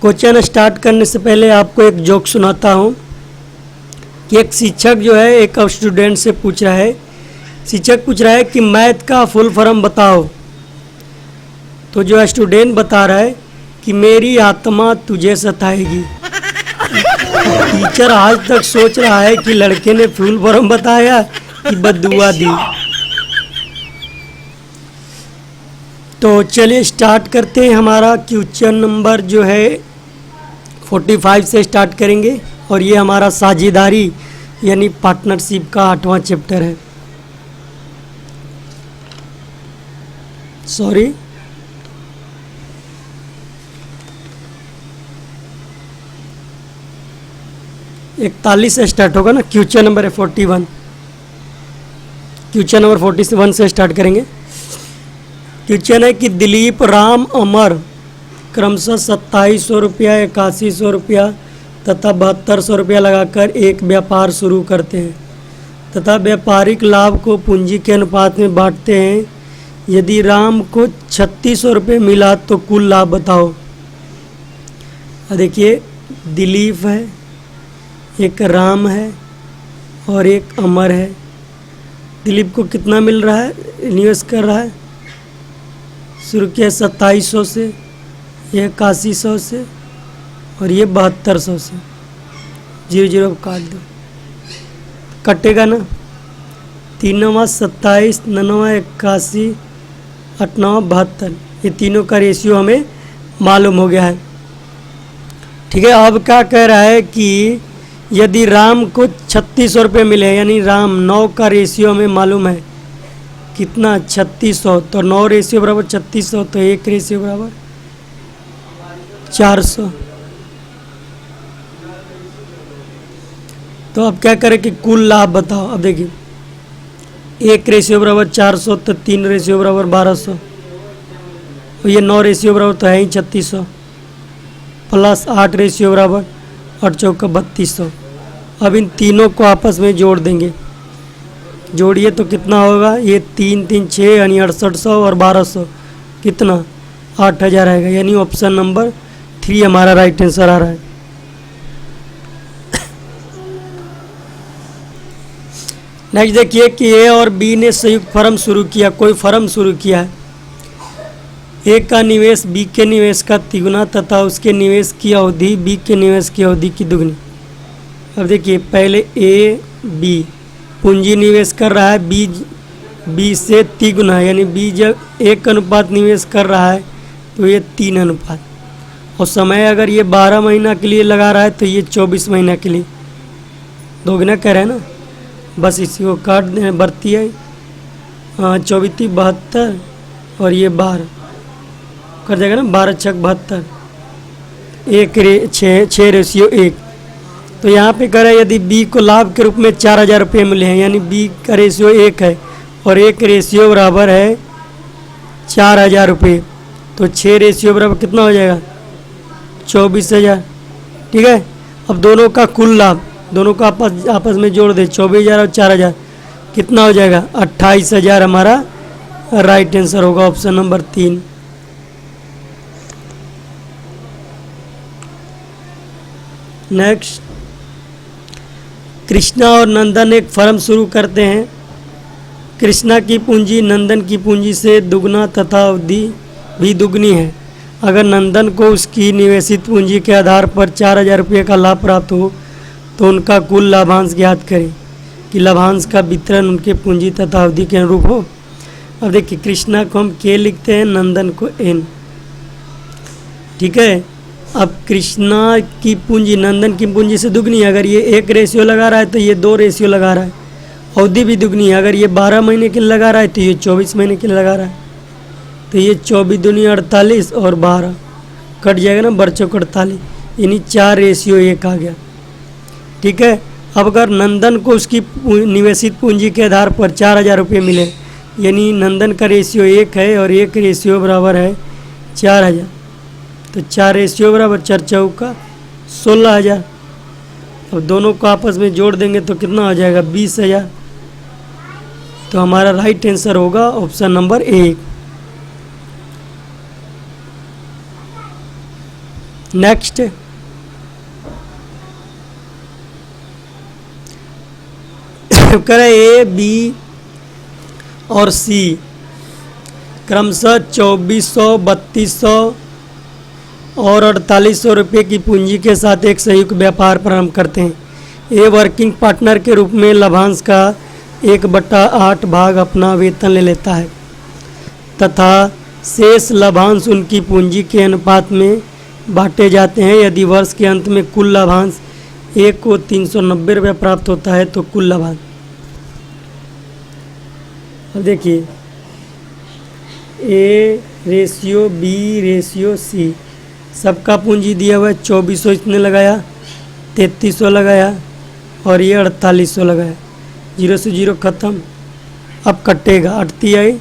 Question start करने से पहले आपको एक जोक सुनाता हूँ कि एक शिक्षक जो है एक स्टूडेंट से पूछ रहा है, शिक्षक पूछ रहा है कि मैथ का फुल फॉर्म बताओ। तो जो स्टूडेंट बता रहा है कि मेरी आत्मा तुझे सताएगी। टीचर आज तक सोच रहा है कि लड़के ने फुल फॉर्म बताया कि बद्दुआ दी। तो चलिए स्टार्ट करते हैं। हमारा क्वेश्चन नंबर जो है 45 से स्टार्ट करेंगे और ये हमारा साझेदारी यानी पार्टनरशिप का 8वां चैप्टर है। सॉरी, इकतालीस से स्टार्ट होगा ना। क्वेश्चन नंबर है 41। क्वेश्चन नंबर 41 से स्टार्ट करेंगे। क्वेश्चन है कि दिलीप, राम, अमर क्रमशः 2700 रुपया, 8100 रुपया तथा 7200 रुपया लगाकर एक व्यापार शुरू करते हैं तथा व्यापारिक लाभ को पूंजी के अनुपात में बांटते हैं। यदि राम को 3600 रुपये मिला तो कुल लाभ बताओ। देखिए, दिलीप है, एक राम है और एक अमर है। दिलीप को कितना मिल रहा है, निवेश कर रहा है, शुरू किया 2700 से, यह 8100 से और ये 7200 से। 0 काट दो, कटेगा ना। 3 27, 9 81, 8 72, ये तीनों का रेशियो हमें मालूम हो गया है। ठीक है, अब क्या कह रहा है कि यदि राम को 3600 रुपये मिले, यानी राम 9 का रेशियो हमें मालूम है कितना, 3600, तो 9 रेशियो बराबर 3600, तो 1 रेशियो बराबर 400। तो अब क्या करें कि कुल लाभ बताओ। अब देखिए, 1 रेशियो बराबर 400, तो 3 रेशियो बराबर 1200, और ये 9 रेशियो बराबर तो है ही 3600, प्लस 8 रेशियो बराबर 8 चौका 3200। अब इन तीनों को आपस में जोड़ देंगे, जोड़िए तो कितना होगा, ये 3 3 6 यानी 6800 और 1200 कितना 8000 आएगा। यानी ऑप्शन नंबर 3 हमारा राइट आंसर आ रहा है। नेक्स्ट देखिए कि ए और बी ने संयुक्त फर्म शुरू किया, कोई फर्म शुरू किया है। ए का निवेश बी के निवेश का तिगुना तथा उसके निवेश की अवधि बी के निवेश की अवधि की दुगनी। अब देखिए, पहले ए बी पूंजी निवेश कर रहा है, बी से तिगुना, यानी बी जब 1 अनुपात निवेश कर रहा है तो ये 3 अनुपात, और समय अगर ये 12 महीना के लिए लगा रहा है तो ये 24 महीना के लिए दोगुना कह रहे हैं ना। बस इसी को काट दें, बढ़ती है 24 72 और ये 12 कर जाएगा ना, 12 छक 72, 6 रेशियो 1। तो यहाँ पे कह रहा है यदि बी को लाभ के रूप में 4000 रुपये मिले हैं, यानी बी का रेशियो 1 है और 1 रेशियो बराबर है 4000 रुपये, तो 6 रेशियो बराबर कितना हो जाएगा 24000। ठीक है, अब दोनों का कुल लाभ दोनों को आपस में जोड़ दे, 24000 और 4000 कितना हो जाएगा 28000। हमारा राइट आंसर होगा ऑप्शन नंबर 3। नेक्स्ट, कृष्णा और नंदन एक फर्म शुरू करते हैं। कृष्णा की पूंजी नंदन की पूंजी से दुगना तथा अवधि भी दुगनी है। अगर नंदन को उसकी निवेशित पूंजी के आधार पर 4000 रुपये का लाभ प्राप्त हो तो उनका कुल लाभांश ज्ञात करें कि लाभांश का वितरण उनके पूंजी तथा अवधि के अनुरूप हो। अब देखिए, कृष्णा को हम के लिखते हैं, नंदन को एन। ठीक है, अब कृष्णा की पूंजी नंदन की पूंजी से दुगनी है। अगर ये 1 रेशियो लगा रहा है तो ये 2 रेशियो लगा रहा है। अवधि भी दुगनी है, अगर ये 12 महीने के लिए लगा रहा है तो ये 24 महीने के लिए लगा रहा है। तो ये 24 दूनी 48 और 12 कट जाएगा ना, बरचौक 48, यानी 4 रेशियो 1 आ गया। ठीक है, अब अगर नंदन को उसकी निवेशित पूंजी के आधार पर 4000 रुपये मिले, यानी नंदन का रेशियो 1 है और 1 रेशियो बराबर है 4000, तो 4 रेशियो बराबर 4 चौका 16000। अब दोनों को आपस में जोड़ देंगे तो कितना हो जाएगा 20000। तो हमारा राइट आंसर होगा ऑप्शन नंबर 1। नेक्स्ट, करें ए, बी और सी क्रमशः 2400, 3200 और 4800 रुपये की पूंजी के साथ एक संयुक्त व्यापार प्रारंभ करते हैं। ए वर्किंग पार्टनर के रूप में लाभांश का 1/8 भाग अपना वेतन ले लेता है तथा शेष लाभांश उनकी पूंजी के अनुपात में बांटे जाते हैं। यदि वर्ष के अंत में कुल लाभांश ए को 390 रुपये प्राप्त होता है तो कुल लाभांश, अब देखिए A ratio B ratio C, सबका पूंजी दिया हुआ है। 2400 इसने लगाया, 3300 लगाया और ये 4800 लगाया। 0 से 0 ख़त्म। अब कटेगा 8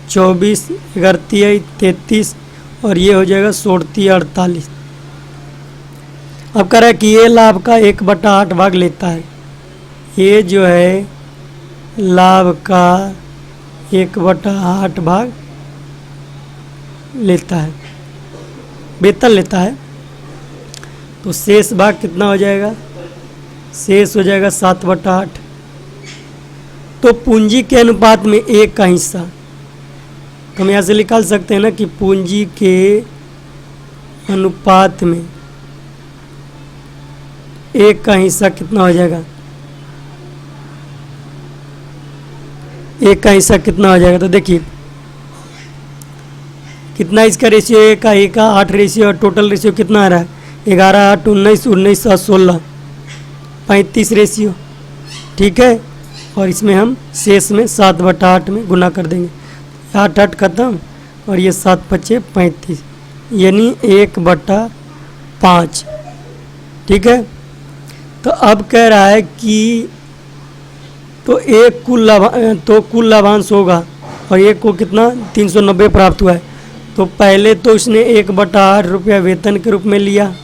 24, 11 33 और ये हो जाएगा 16 48। अब कह रहा है कि ये लाभ का 1/8 भाग लेता है। ये जो है लाभ का 1/8 भाग लेता है, वेतन लेता है। तो शेष भाग कितना हो जाएगा? शेष हो जाएगा 7/8। तो पूंजी के अनुपात में एक का हिस्सा, तो हम यहाँ से निकाल सकते हैं ना कि पूंजी के अनुपात में एक का हिस्सा कितना हो जाएगा? एक का हिस्सा कितना हो जाएगा? तो देखिए कितना इसका रेशियो, एक का 8 रेशियो और टोटल रेशियो कितना आ रहा है? 11, 8, 19, 19, 7, 16, 35 रेशियो। ठीक है, और इसमें हम शेष में 7/8 में गुना कर देंगे। 8 8 खत्म और ये 7 5 35 यानी 1/5। ठीक है, तो अब कह रहा है कि तो एक कुल लाभांश होगा और एक को कितना 390 प्राप्त हुआ है। तो पहले तो उसने 1/8 रुपया वेतन के रूप में लिया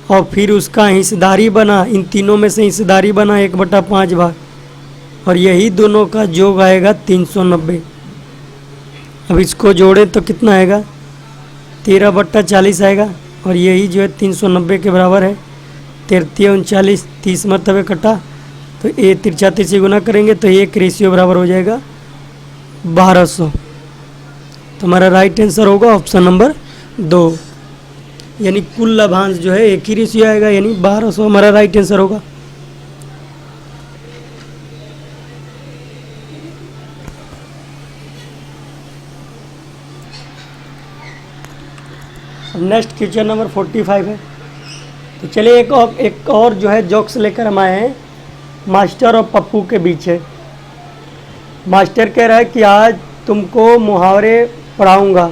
और फिर उसका हिस्सेदारी बना, इन तीनों में से हिस्सेदारी बना 1/5 भाग, और यही दोनों का योग आएगा 390। अब इसको जोड़ें तो कितना आएगा? 13/40 आएगा और यही जो है 390 के बराबर है। 33 39 30 मरतबे कटा तो ए 33 से गुना करेंगे तो एक रेशियो बराबर हो जाएगा 1200। तो हमारा राइट आंसर होगा ऑप्शन नंबर 2, यानी कुल लाभांश जो है एक ही रेशियो आएगा, यानी 1200 हमारा राइट आंसर होगा। नेक्स्ट क्वेश्चन नंबर 45 है। तो चलिए एक और जो है जोक्स लेकर हम आए हैं, मास्टर और पप्पू के बीच है। मास्टर कह रहा है कि आज तुमको मुहावरे पढ़ाऊंगा।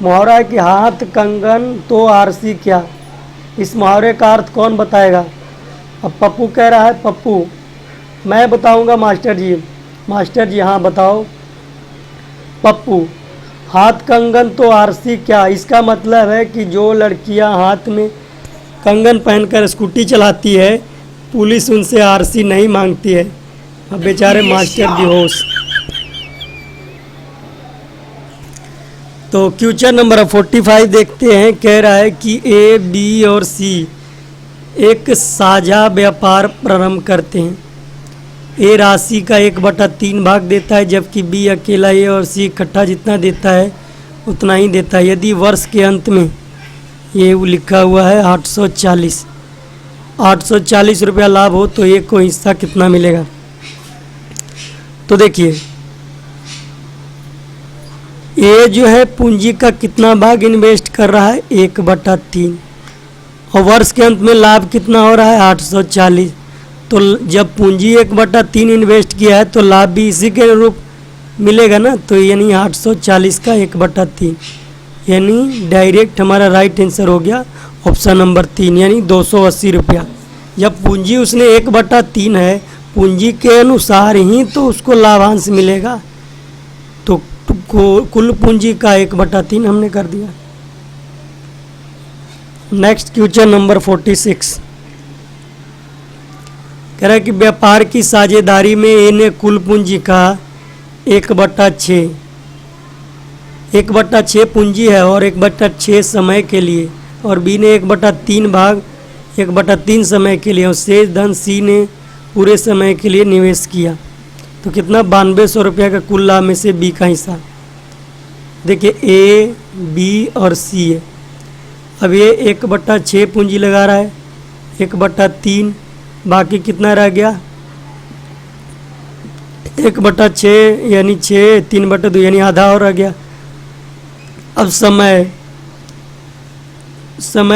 मुहावरा है कि हाथ कंगन तो आरसी क्या। इस मुहावरे का अर्थ कौन बताएगा? अब पप्पू कह रहा है, पप्पू मैं बताऊंगा मास्टर जी। मास्टर जी हाँ बताओ। पप्पू हाथ कंगन तो आरसी क्या, इसका मतलब है कि जो लड़कियां हाथ में कंगन पहनकर स्कूटी चलाती है पुलिस उनसे आरसी नहीं मांगती है। अब बेचारे मास्टर बेहोश। तो क्वेश्चन नंबर 45 देखते हैं। कह रहा है कि ए बी और सी एक साझा व्यापार प्रारंभ करते हैं। ए राशि का 1/3 भाग देता है जबकि बी अकेला ए और सी इकट्ठा जितना देता है उतना ही देता है। यदि वर्ष के अंत में ये लिखा हुआ है 840 रुपया लाभ हो तो ए को हिस्सा कितना मिलेगा? तो देखिए ए जो है पूंजी का कितना भाग इन्वेस्ट कर रहा है? 1/3, और वर्ष के अंत में लाभ कितना हो रहा है? 840। तो जब पूंजी 1/3 इन्वेस्ट किया है तो लाभ भी इसी के अनुरूप मिलेगा ना। तो यानी 840 का 1/3, यानी डायरेक्ट हमारा राइट आंसर हो गया ऑप्शन नंबर 3, यानी 280 रुपया। जब पूंजी उसने 1/3 है, पूंजी के अनुसार ही तो उसको लाभांश मिलेगा। तो कुल पूंजी का 1/3 हमने कर दिया। नेक्स्ट क्वेश्चन नंबर 46 कह रहा है कि व्यापार की साझेदारी में ए ने कुल पूंजी का 1/6 1/6 पूंजी है और 1/6 समय के लिए, और बी ने 1/3 भाग 1/3 समय के लिए, और शेष धन सी ने पूरे समय के लिए निवेश किया। तो कितना 9200 रुपया का कुल लाभ में से बी का हिस्सा। देखिए ए, बी और सी है। अब ये 1/6 पूंजी लगा रहा है, 1/3, बाकी कितना रह गया 1/6 यानी 6, 3/2 यानी आधा और रह गया। अब समय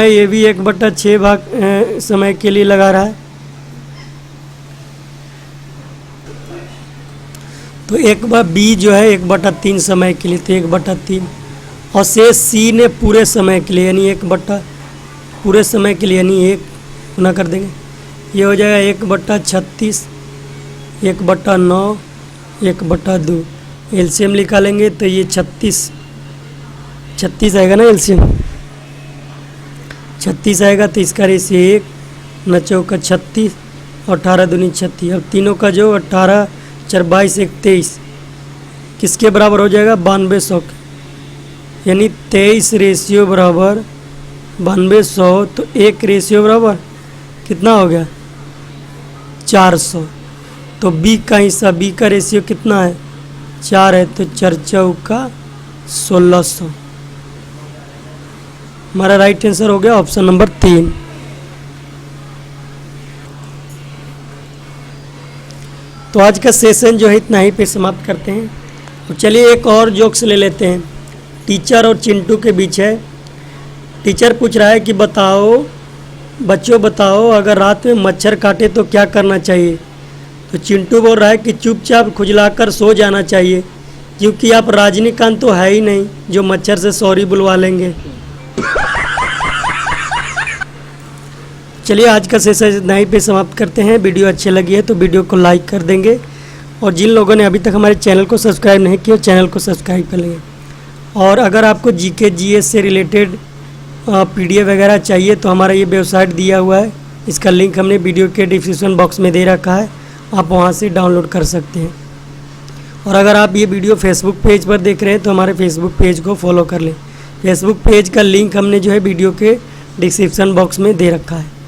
ये भी 1/6 भाग समय के लिए लगा रहा है, तो बी जो है 1/3 समय के लिए, तो 1/3, और शेष सी ने पूरे समय के लिए यानी पूरे समय के लिए यानी 1 गुना कर देंगे, ये हो जाएगा 1/36, 1/9, 1/2। एलसीएम निकालेंगे तो ये 36 आएगा ना, एलसीएम 36 आएगा, तो इसका रेशियो 1, 9 चौका 36 और 18 दूनी 36। अब तीनों का जो 18 4 22 1 23 किसके बराबर हो जाएगा 9200 के, यानी 23 रेशियो बराबर 9200, तो 1 रेशियो बराबर कितना हो गया 400। तो बी का हिस्सा, बी का रेशियो कितना है 4 है, तो 4 चौका 1600। हमारा राइट आंसर हो गया ऑप्शन नंबर 3। तो आज का सेशन जो है इतना ही पे समाप्त करते हैं। तो चलिए एक और जोक्स ले लेते हैं, टीचर और चिंटू के बीच है। टीचर पूछ रहा है कि बच्चों बताओ अगर रात में मच्छर काटे तो क्या करना चाहिए। तो चिंटू बोल रहा है कि चुपचाप खुजलाकर सो जाना चाहिए, क्योंकि आप रजनीकांत तो है ही नहीं जो मच्छर से सॉरी बुलवा लेंगे। चलिए आज का सेशन इतना ही पे समाप्त करते हैं। वीडियो अच्छी लगी है तो वीडियो को लाइक कर देंगे, और जिन लोगों ने अभी तक हमारे चैनल को सब्सक्राइब नहीं किया चैनल को सब्सक्राइब कर लेंगे। और अगर आपको जीके जीएस से रिलेटेड पीडीएफ वगैरह चाहिए तो हमारा ये वेबसाइट दिया हुआ है, इसका लिंक हमने वीडियो के डिस्क्रिप्शन बॉक्स में दे रखा है, आप वहाँ से डाउनलोड कर सकते हैं। और अगर आप ये वीडियो फेसबुक पेज पर देख रहे हैं तो हमारे फेसबुक पेज को फॉलो कर लें। फेसबुक पेज का लिंक हमने जो है वीडियो के डिस्क्रिप्शन बॉक्स में दे रखा है।